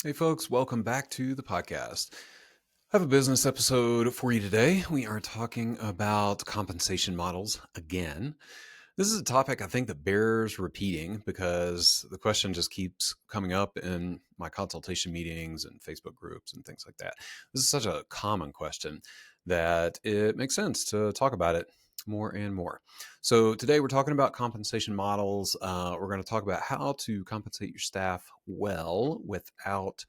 Hey, folks, welcome back to the podcast. I have a business episode for you today. We are talking about compensation models again. This is a topic I think that bears repeating because the question just keeps coming up in my consultation meetings and Facebook groups and things like that. This is such a common question that it makes sense to talk about it more and more. So today we're talking about compensation models. We're going to talk about how to compensate your staff well without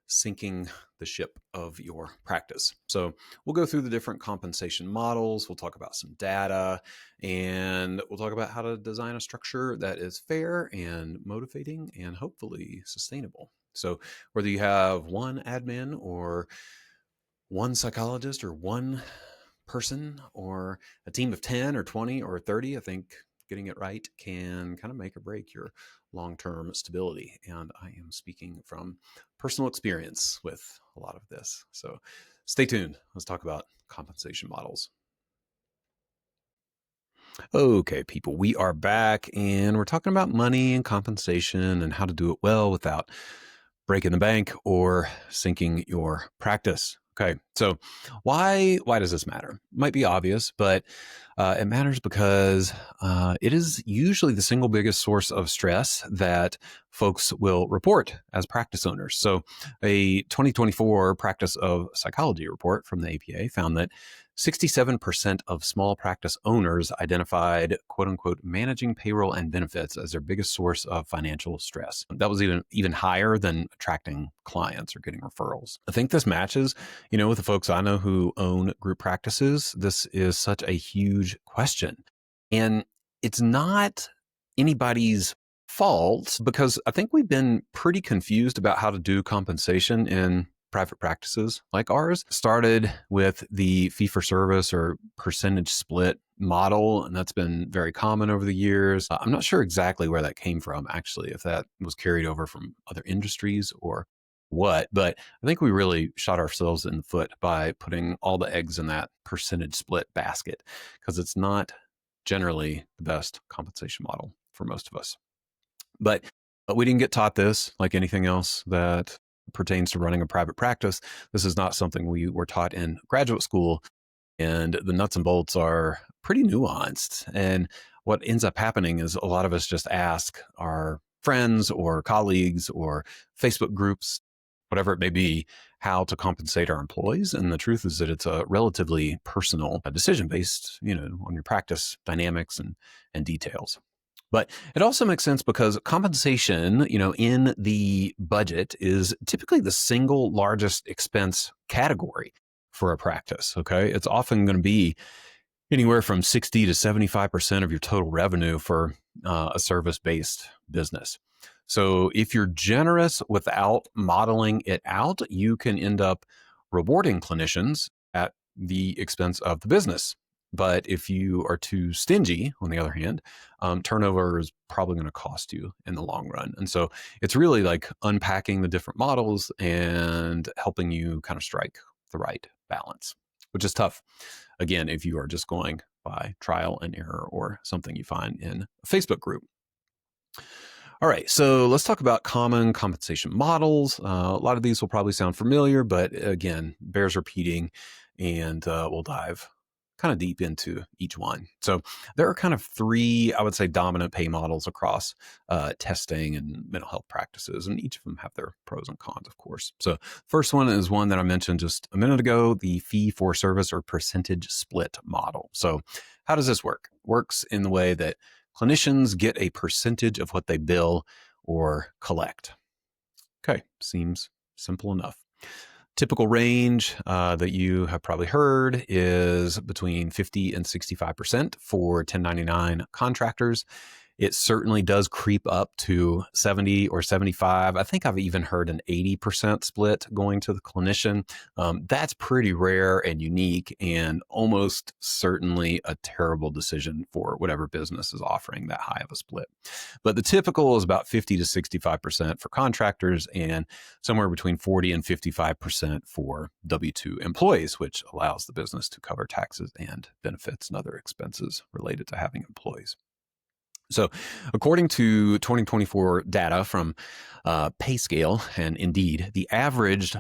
sinking the ship of your practice. So we'll go through the different compensation models. We'll talk about some data, and we'll talk about how to design a structure that is fair and motivating and hopefully sustainable. So whether you have one admin or one psychologist or one person or a team of 10 or 20 or 30, I think getting it right can kind of make or break your long-term stability. And I am speaking from personal experience with a lot of this. So stay tuned. Let's talk about compensation models. Okay, people, we are back and we're talking about money and compensation and how to do it well without breaking the bank or sinking your practice. Okay, so why does this matter? Might be obvious, but it matters because it is usually the single biggest source of stress that folks will report as practice owners. So a 2024 Practice of Psychology report from the APA found that 67% of small practice owners identified, quote unquote, managing payroll and benefits as their biggest source of financial stress. That was even higher than attracting clients or getting referrals. I think this matches, with the folks I know who own group practices. This is such a huge question. And it's not anybody's fault because I think we've been pretty confused about how to do compensation in private practices like ours. Started with the fee for service or percentage split model, and that's been very common over the years. I'm not sure exactly where that came from, actually, if that was carried over from other industries or what, but I think we really shot ourselves in the foot by putting all the eggs in that percentage split basket because it's not generally the best compensation model for most of us. But we didn't get taught this like anything else that pertains to running a private practice. This is not something we were taught in graduate school, and the nuts and bolts are pretty nuanced. And what ends up happening is a lot of us just ask our friends or colleagues or Facebook groups, whatever it may be, how to compensate our employees. And the truth is that it's a relatively personal decision based, on your practice dynamics and details. But it also makes sense because compensation, in the budget is typically the single largest expense category for a practice. Okay. It's often going to be anywhere from 60 to 75% of your total revenue for a service-based business. So if you're generous without modeling it out, you can end up rewarding clinicians at the expense of the business. But if you are too stingy, on the other hand, turnover is probably going to cost you in the long run. And so it's really like unpacking the different models and helping you kind of strike the right balance, which is tough. Again, if you are just going by trial and error or something you find in a Facebook group. All right, so let's talk about common compensation models. A lot of these will probably sound familiar, but again, bears repeating, and we'll dive kind of deep into each one. So there are kind of three, I would say, dominant pay models across testing and mental health practices, and each of them have their pros and cons, of course. So first one is one that I mentioned just a minute ago, the fee for service or percentage split model. So how does this work? It works in the way that clinicians get a percentage of what they bill or collect. Okay, seems simple enough. Typical range that you have probably heard is between 50 and 65% for 1099 contractors. It certainly does creep up to 70 or 75. I think I've even heard an 80% split going to the clinician. That's pretty rare and unique and almost certainly a terrible decision for whatever business is offering that high of a split. But the typical is about 50 to 65% for contractors and somewhere between 40 and 55% for W-2 employees, which allows the business to cover taxes and benefits and other expenses related to having employees. So, according to 2024 data from PayScale and Indeed, the average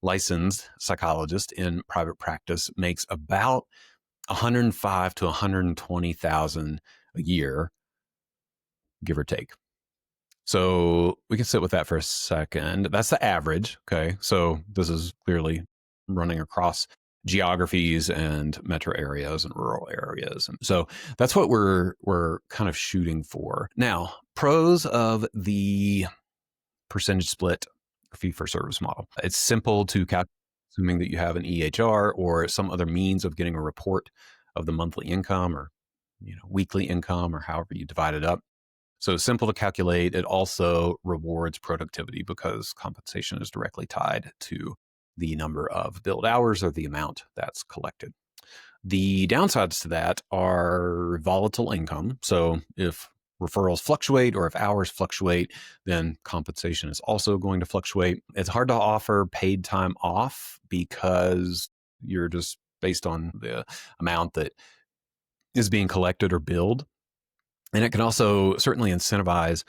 licensed psychologist in private practice makes about 105 to 120,000 a year, give or take. So we can sit with that for a second. That's the average. Okay. So this is clearly running across geographies and metro areas and rural areas. And so that's what we're kind of shooting for. Now, pros of the percentage split fee for service model. It's simple to calculate, assuming that you have an EHR or some other means of getting a report of the monthly income or weekly income or however you divide it up. So simple to calculate. It also rewards productivity because compensation is directly tied to the number of billed hours or the amount that's collected. The downsides to that are volatile income. So if referrals fluctuate or if hours fluctuate, then compensation is also going to fluctuate. It's hard to offer paid time off because you're just based on the amount that is being collected or billed. And it can also certainly incentivize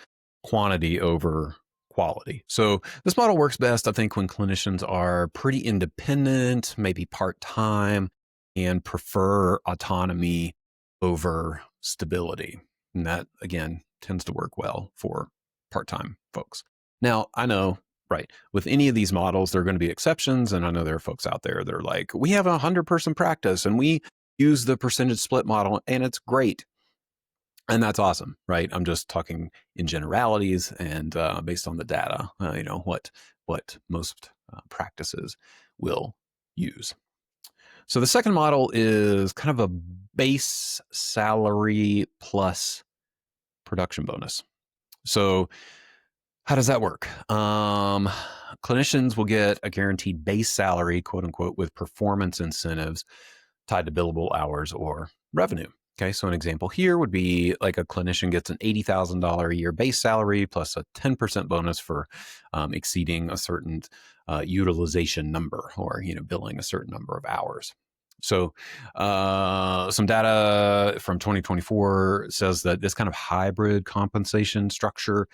quantity over quality. So this model works best, I think, when clinicians are pretty independent, maybe part-time, and prefer autonomy over stability. And that, again, tends to work well for part-time folks. Now, I know, right, with any of these models, there are going to be exceptions. And I know there are folks out there that are like, we have a 100-person practice and we use the percentage split model and it's great. And that's awesome, right? I'm just talking in generalities and based on the data, what most practices will use. So the second model is kind of a base salary plus production bonus. So how does that work? Clinicians will get a guaranteed base salary, quote unquote, with performance incentives tied to billable hours or revenue. Okay, so an example here would be like a clinician gets an $80,000 a year base salary plus a 10% bonus for exceeding a certain utilization number or billing a certain number of hours. So some data from 2024 says that this kind of hybrid compensation structure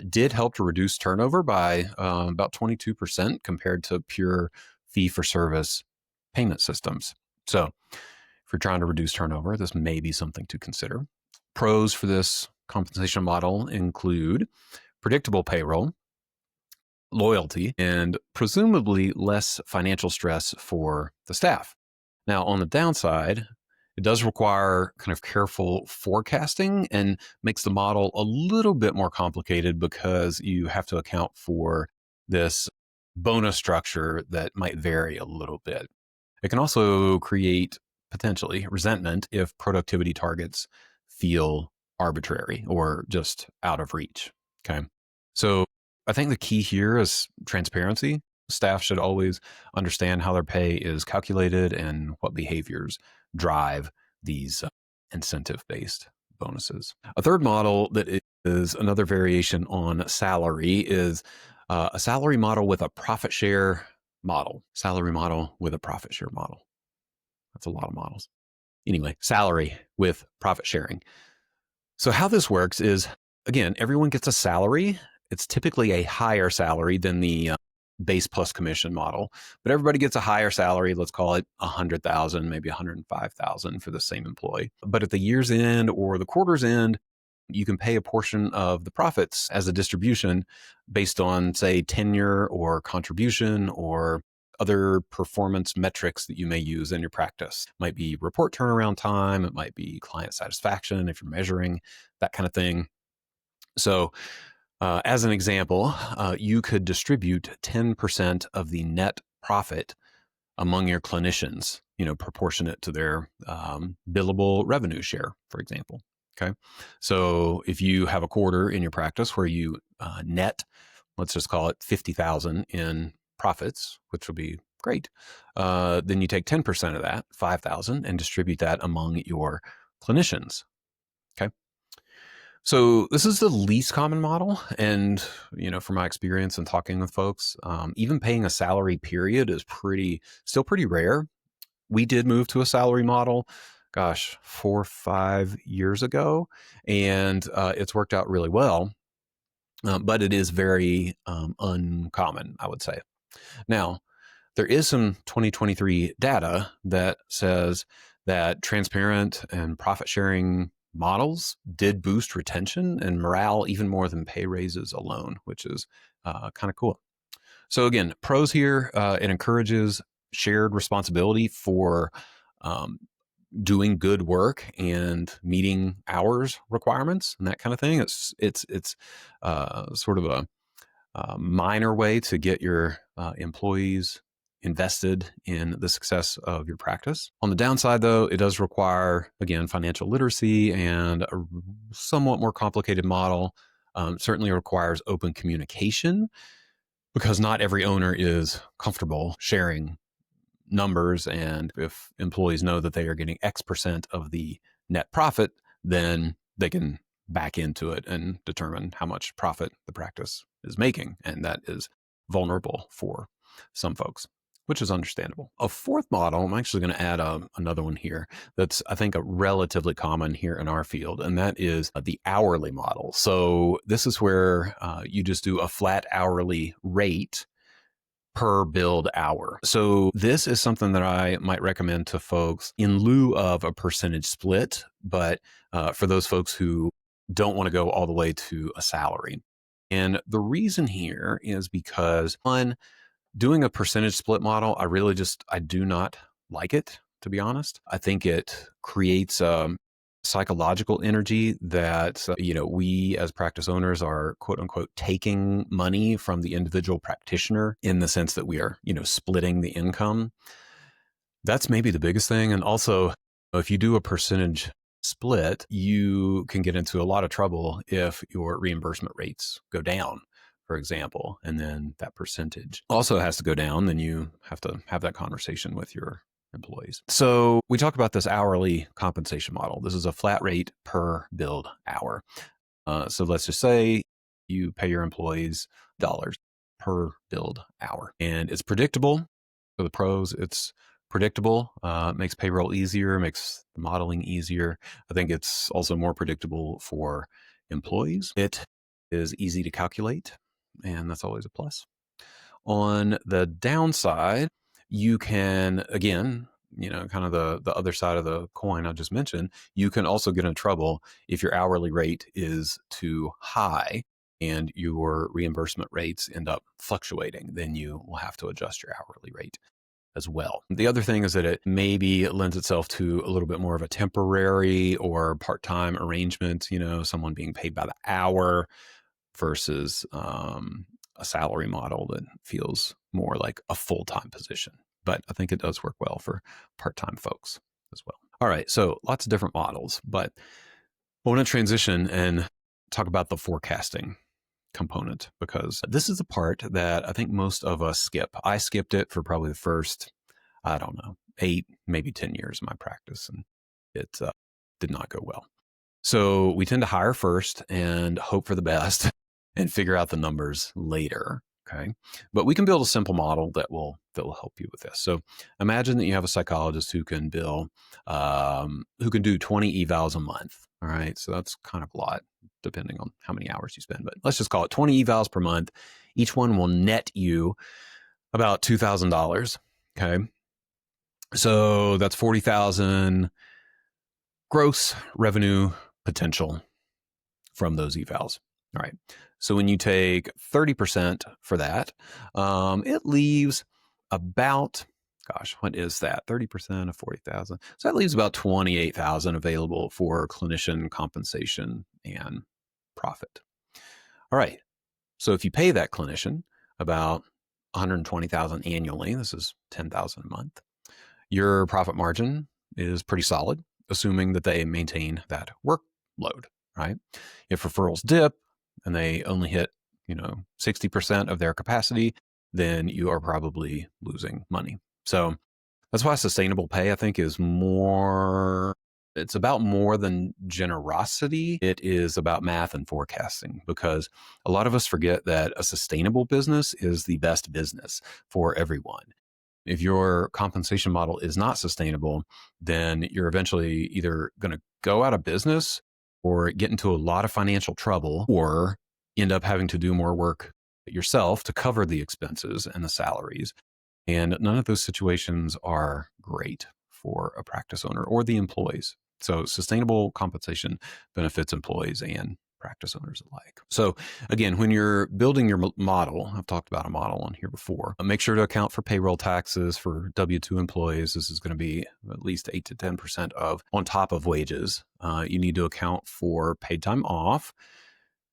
did help to reduce turnover by about 22% compared to pure fee-for-service payment systems. So if you're trying to reduce turnover, this may be something to consider. Pros for this compensation model include predictable payroll, loyalty, and presumably less financial stress for the staff. Now, on the downside, it does require kind of careful forecasting and makes the model a little bit more complicated because you have to account for this bonus structure that might vary a little bit. It can also create potentially resentment if productivity targets feel arbitrary or just out of reach. Okay. So I think the key here is transparency. Staff should always understand how their pay is calculated and what behaviors drive these incentive-based bonuses. A third model that is another variation on salary is a salary model with a profit share model. Salary model with a profit share model. That's a lot of models. Anyway, salary with profit sharing. So how this works is, again, everyone gets a salary. It's typically a higher salary than the base plus commission model, but everybody gets a higher salary. Let's call it 100,000, maybe 105,000 for the same employee. But at the year's end or the quarter's end, you can pay a portion of the profits as a distribution based on, say, tenure or contribution or other performance metrics that you may use in your practice. It might be report turnaround time. It might be client satisfaction if you're measuring that kind of thing. So as an example, you could distribute 10% of the net profit among your clinicians, proportionate to their billable revenue share, for example. Okay. So if you have a quarter in your practice where you net, let's just call it 50,000 in profits, which will be great. Then you take 10% of that, 5,000, and distribute that among your clinicians. Okay. So this is the least common model. And, from my experience in talking with folks, even paying a salary period is still pretty rare. We did move to a salary model gosh, 4 or 5 years ago, and it's worked out really well. But it is very uncommon, I would say. Now, there is some 2023 data that says that transparent and profit sharing models did boost retention and morale even more than pay raises alone, which is kind of cool. So, again, pros here, it encourages shared responsibility for um, doing good work and meeting hours requirements and that kind of thing. It's sort of a minor way to get your employees invested in the success of your practice. On the downside, though, it does require, again, financial literacy and a somewhat more complicated model. Certainly requires open communication because not every owner is comfortable sharing numbers. And if employees know that they are getting X% of the net profit, then they can back into it and determine how much profit the practice is making. And that is vulnerable for some folks, which is understandable. A fourth model, I'm actually going to add another one here that's, I think, a relatively common here in our field, and that is the hourly model. So this is where you just do a flat hourly rate per billed hour. So this is something that I might recommend to folks in lieu of a percentage split, but for those folks who don't want to go all the way to a salary. And the reason here is because, one, doing a percentage split model, I do not like it, to be honest. I think it creates psychological energy that, we as practice owners are quote unquote taking money from the individual practitioner in the sense that we are, splitting the income. That's maybe the biggest thing. And also, if you do a percentage split, you can get into a lot of trouble if your reimbursement rates go down, for example, and then that percentage also has to go down. Then you have to have that conversation with your employees. So we talk about this hourly compensation model. This is a flat rate per billed hour. So let's just say you pay your employees dollars per billed hour, and it's predictable. For the pros, it's predictable, makes payroll easier, makes the modeling easier. I think it's also more predictable for employees. It is easy to calculate, and that's always a plus. On the downside, you can, again, kind of the other side of the coin I just mentioned, you can also get in trouble if your hourly rate is too high and your reimbursement rates end up fluctuating. Then you will have to adjust your hourly rate as well. The other thing is that it maybe lends itself to a little bit more of a temporary or part-time arrangement, someone being paid by the hour versus a salary model that feels more like a full-time position. But I think it does work well for part-time folks as well. All right, so lots of different models, but I want to transition and talk about the forecasting component, because this is the part that I think most of us skip. I skipped it for probably the first, 8, maybe 10 years of my practice, and it did not go well. So we tend to hire first and hope for the best and figure out the numbers later. Okay. But we can build a simple model that will help you with this. So imagine that you have a psychologist who can bill, who can do 20 evals a month. All right. So that's kind of a lot depending on how many hours you spend, but let's just call it 20 evals per month. Each one will net you about $2,000. Okay. So that's 40,000 gross revenue potential from those evals. All right. So when you take 30% for that, it leaves about, what is that? 30% of 40,000. So that leaves about 28,000 available for clinician compensation and profit. All right. So if you pay that clinician about 120,000 annually, this is 10,000 a month, your profit margin is pretty solid, assuming that they maintain that workload, right? If referrals dip and they only hit, 60% of their capacity, then you are probably losing money. So that's why sustainable pay, I think, is it's about more than generosity. It is about math and forecasting, because a lot of us forget that a sustainable business is the best business for everyone. If your compensation model is not sustainable, then you're eventually either going to go out of business or get into a lot of financial trouble or end up having to do more work yourself to cover the expenses and the salaries. And none of those situations are great for a practice owner or the employees. So sustainable compensation benefits employees and practice owners alike. So again, when you're building your model, I've talked about a model on here before, make sure to account for payroll taxes for W-2 employees. This is going to be at least 8 to 10% of on top of wages. You need to account for paid time off,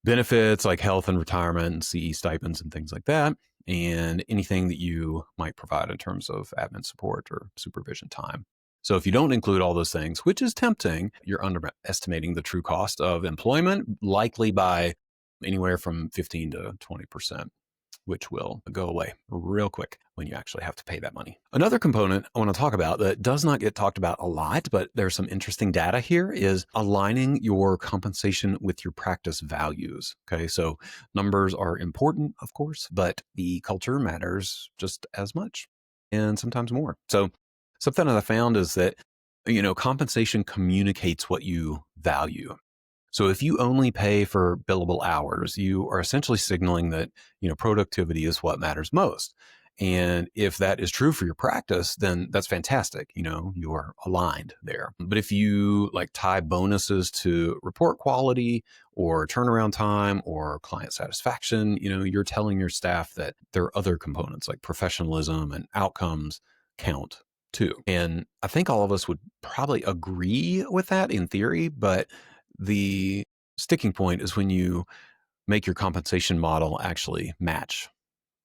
benefits like health and retirement and CE stipends and things like that, and anything that you might provide in terms of admin support or supervision time. So if you don't include all those things, which is tempting, you're underestimating the true cost of employment, likely by anywhere from 15 to 20%, which will go away real quick when you actually have to pay that money. Another component I want to talk about that does not get talked about a lot, but there's some interesting data here, is aligning your compensation with your practice values. Okay, so numbers are important, of course, but the culture matters just as much and sometimes more. So something that I found is that, compensation communicates what you value. So if you only pay for billable hours, you are essentially signaling that, productivity is what matters most. And if that is true for your practice, then that's fantastic. You're aligned there. But if you tie bonuses to report quality or turnaround time or client satisfaction, you're telling your staff that there are other components like professionalism and outcomes count too. And I think all of us would probably agree with that in theory, but the sticking point is when you make your compensation model actually match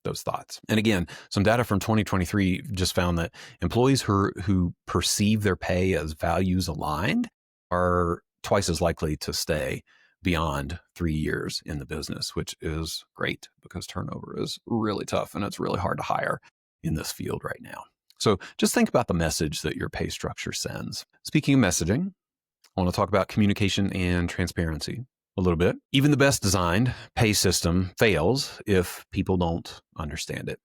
those thoughts. And again, some data from 2023 just found that employees who perceive their pay as values aligned are twice as likely to stay beyond 3 years in the business, which is great because turnover is really tough and it's really hard to hire in this field right now. So just think about the message that your pay structure sends. Speaking of messaging, I want to talk about communication and transparency a little bit. Even the best designed pay system fails if people don't understand it.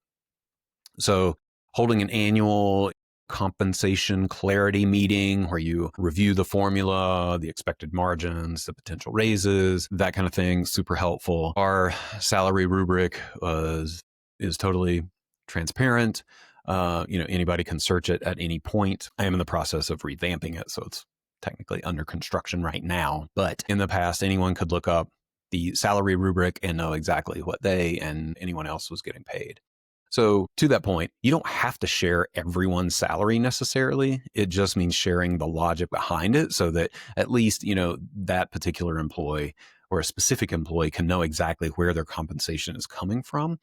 So holding an annual compensation clarity meeting where you review the formula, the expected margins, the potential raises, that kind of thing, super helpful. Our salary rubric is totally transparent. Anybody can search it at any point. I am in the process of revamping it, so it's technically under construction right now. But in the past, anyone could look up the salary rubric and know exactly what they and anyone else was getting paid. So to that point, you don't have to share everyone's salary necessarily. It just means sharing the logic behind it so that at least, that particular employee or a specific employee can know exactly where their compensation is coming from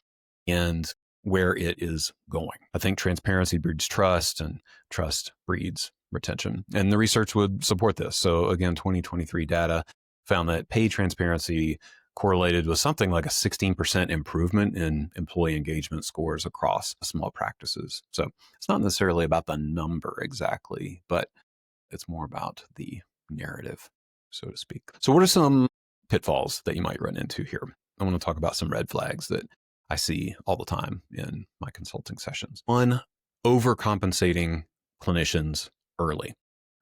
and where it is going. I think transparency breeds trust and trust breeds retention. And the research would support this. So again, 2023 data found that pay transparency correlated with something like a 16% improvement in employee engagement scores across small practices. So it's not necessarily about the number exactly, but it's more about the narrative, so to speak. So what are some pitfalls that you might run into here? I want to talk about some red flags that I see all the time in my consulting sessions. One, overcompensating clinicians early.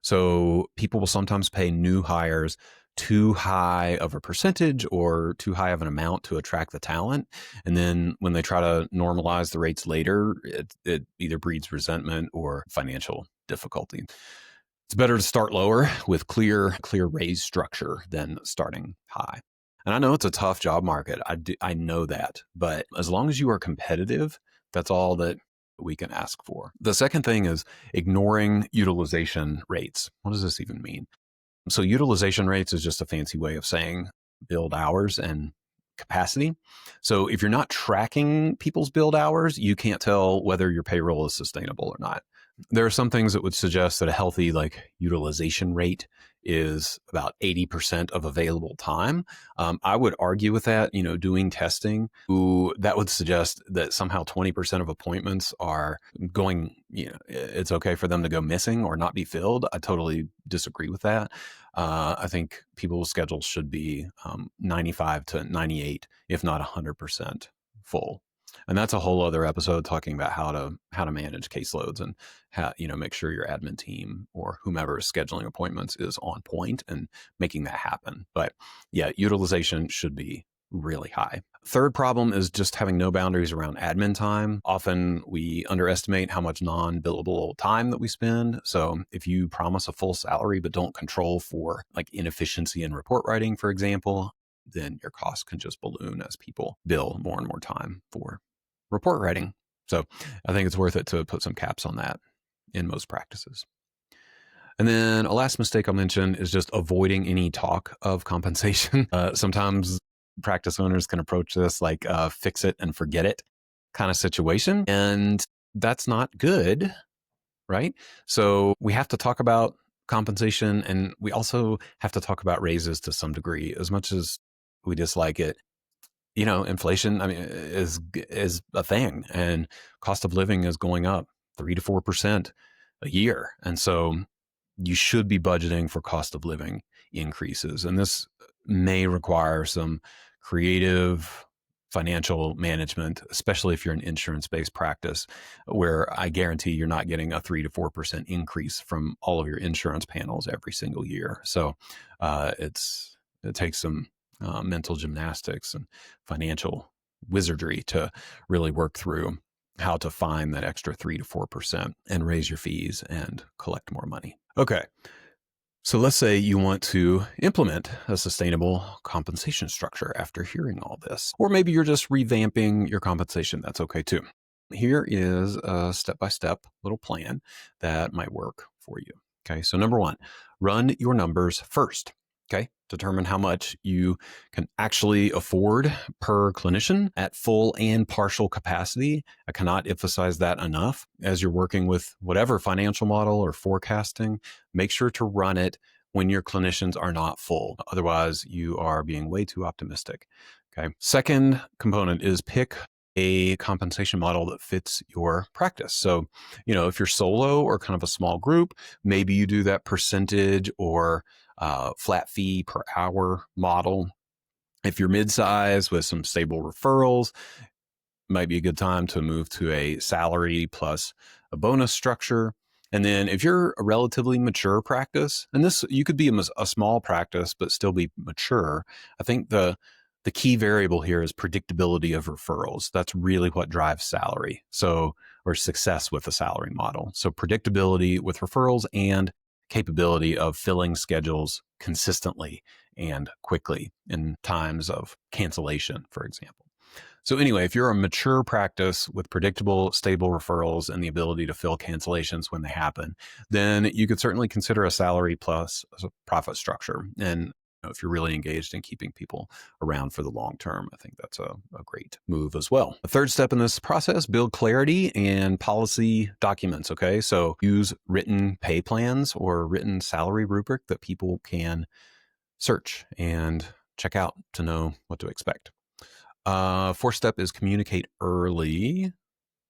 So people will sometimes pay new hires too high of a percentage or too high of an amount to attract the talent. And then when they try to normalize the rates later, it either breeds resentment or financial difficulty. It's better to start lower with clear raise structure than starting high. And I know it's a tough job market. I know that. But as long as you are competitive, that's all that we can ask for. The second thing is ignoring utilization rates. What does this even mean? So utilization rates is just a fancy way of saying billed hours and capacity. So if you're not tracking people's billed hours, you can't tell whether your payroll is sustainable or not. There are some things that would suggest that a healthy utilization rate is about 80% of available time. I would argue with that, doing testing, that would suggest that somehow 20% of appointments are going, it's okay for them to go missing or not be filled. I totally disagree with that. I think people's schedules should be 95 to 98, if not 100% full. And that's a whole other episode talking about how to manage caseloads and how, make sure your admin team or whomever is scheduling appointments is on point and making that happen. But yeah, utilization should be really high. Third problem is just having no boundaries around admin time. Often we underestimate how much non-billable time that we spend. So if you promise a full salary but don't control for like inefficiency in report writing, for example, then your costs can just balloon as people bill more and more time for report writing. So I think it's worth it to put some caps on that in most practices. And then a last mistake I'll mention is just avoiding any talk of compensation. Sometimes practice owners can approach this like a fix it and forget it kind of situation. And that's not good, right? So we have to talk about compensation, and we also have to talk about raises to some degree. As much as we dislike it, inflation, I mean, is a thing, and cost of living is going up 3 to 4% a year. And so you should be budgeting for cost of living increases. And this may require some creative financial management, especially if you're an insurance-based practice, where I guarantee you're not getting a 3 to 4% increase from all of your insurance panels every single year. So it takes some mental gymnastics and financial wizardry to really work through how to find that extra 3 to 4% and raise your fees and collect more money. Okay. So let's say you want to implement a sustainable compensation structure after hearing all this, or maybe you're just revamping your compensation. That's okay too. Here is a step-by-step little plan that might work for you. Okay. So number one, run your numbers first. Okay. Determine how much you can actually afford per clinician at full and partial capacity. I cannot emphasize that enough. As you're working with whatever financial model or forecasting, make sure to run it when your clinicians are not full. Otherwise, you are being way too optimistic. Okay. Second component is pick a compensation model that fits your practice. So, if you're solo or kind of a small group, maybe you do that percentage or flat fee per hour model. If you're mid-size with some stable referrals, might be a good time to move to a salary plus a bonus structure. And then if you're a relatively mature practice, and this, you could be a small practice, but still be mature. I think the key variable here is predictability of referrals. That's really what drives salary. So, or success with a salary model. So predictability with referrals and capability of filling schedules consistently and quickly in times of cancellation, for example. So anyway, if you're a mature practice with predictable, stable referrals and the ability to fill cancellations when they happen, then you could certainly consider a salary plus a profit structure. And if you're really engaged in keeping people around for the long term, I think that's a great move as well. The third step in this process, build clarity and policy documents. Okay. So use written pay plans or written salary rubric that people can search and check out to know what to expect. Fourth step is communicate early.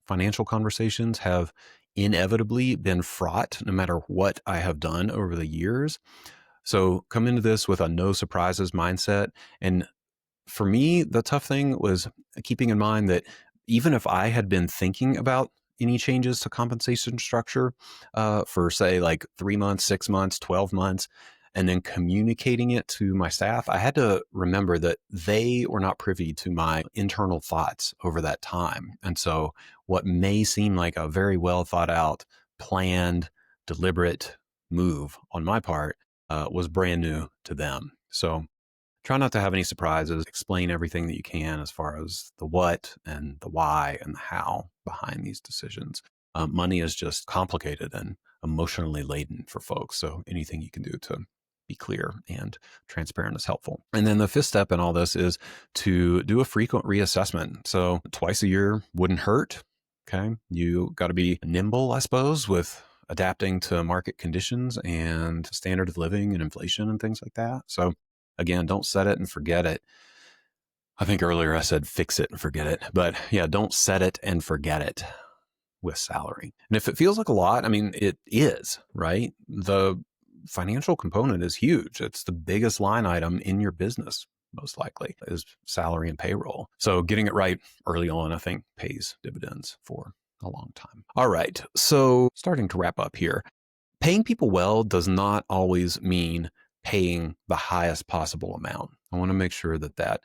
Financial conversations have inevitably been fraught no matter what I have done over the years. So come into this with a no surprises mindset. And for me, the tough thing was keeping in mind that even if I had been thinking about any changes to compensation structure for say like 3 months, 6 months, 12 months, and then communicating it to my staff, I had to remember that they were not privy to my internal thoughts over that time. And so what may seem like a very well thought out, planned, deliberate move on my part was brand new to them. So try not to have any surprises. Explain everything that you can as far as the what and the why and the how behind these decisions. Money is just complicated and emotionally laden for folks. So anything you can do to be clear and transparent is helpful. And then the fifth step in all this is to do a frequent reassessment. So twice a year wouldn't hurt. Okay. You got to be nimble, I suppose, with adapting to market conditions and standard of living and inflation and things like that. So again, don't set it and forget it. I think earlier I said fix it and forget it, but yeah, don't set it and forget it with salary. And if it feels like a lot, I mean, it is, right? The financial component is huge. It's the biggest line item in your business most likely, is salary and payroll. So getting it right early on, I think, pays dividends for a long time. All right. So starting to wrap up here. Paying people well does not always mean paying the highest possible amount. I want to make sure that that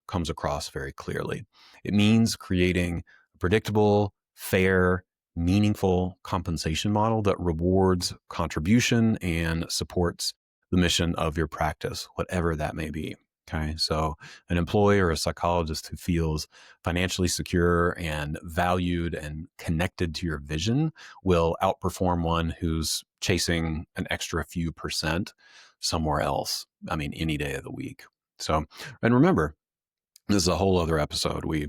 comes across very clearly. It means creating a predictable, fair, meaningful compensation model that rewards contribution and supports the mission of your practice, whatever that may be. Okay, so an employee or a psychologist who feels financially secure and valued and connected to your vision will outperform one who's chasing an extra few percent somewhere else. I mean, any day of the week. So, and remember, this is a whole other episode we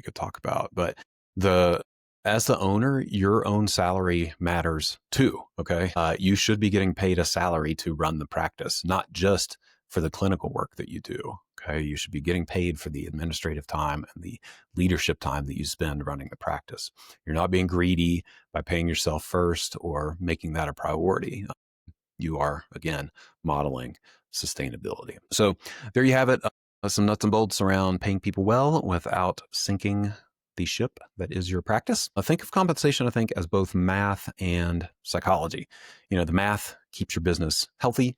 could talk about, but the as the owner, your own salary matters too. Okay. You should be getting paid a salary to run the practice, not just for the clinical work that you do. Okay. You should be getting paid for the administrative time and the leadership time that you spend running the practice. You're not being greedy by paying yourself first or making that a priority. You are, again, modeling sustainability. So there you have it. Some nuts and bolts around paying people well without sinking the ship that is your practice. Think of compensation, I think, as both math and psychology. The math keeps your business healthy,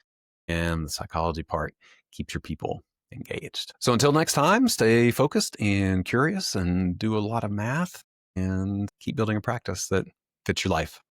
and the psychology part keeps your people engaged. So until next time, stay focused and curious and do a lot of math and keep building a practice that fits your life.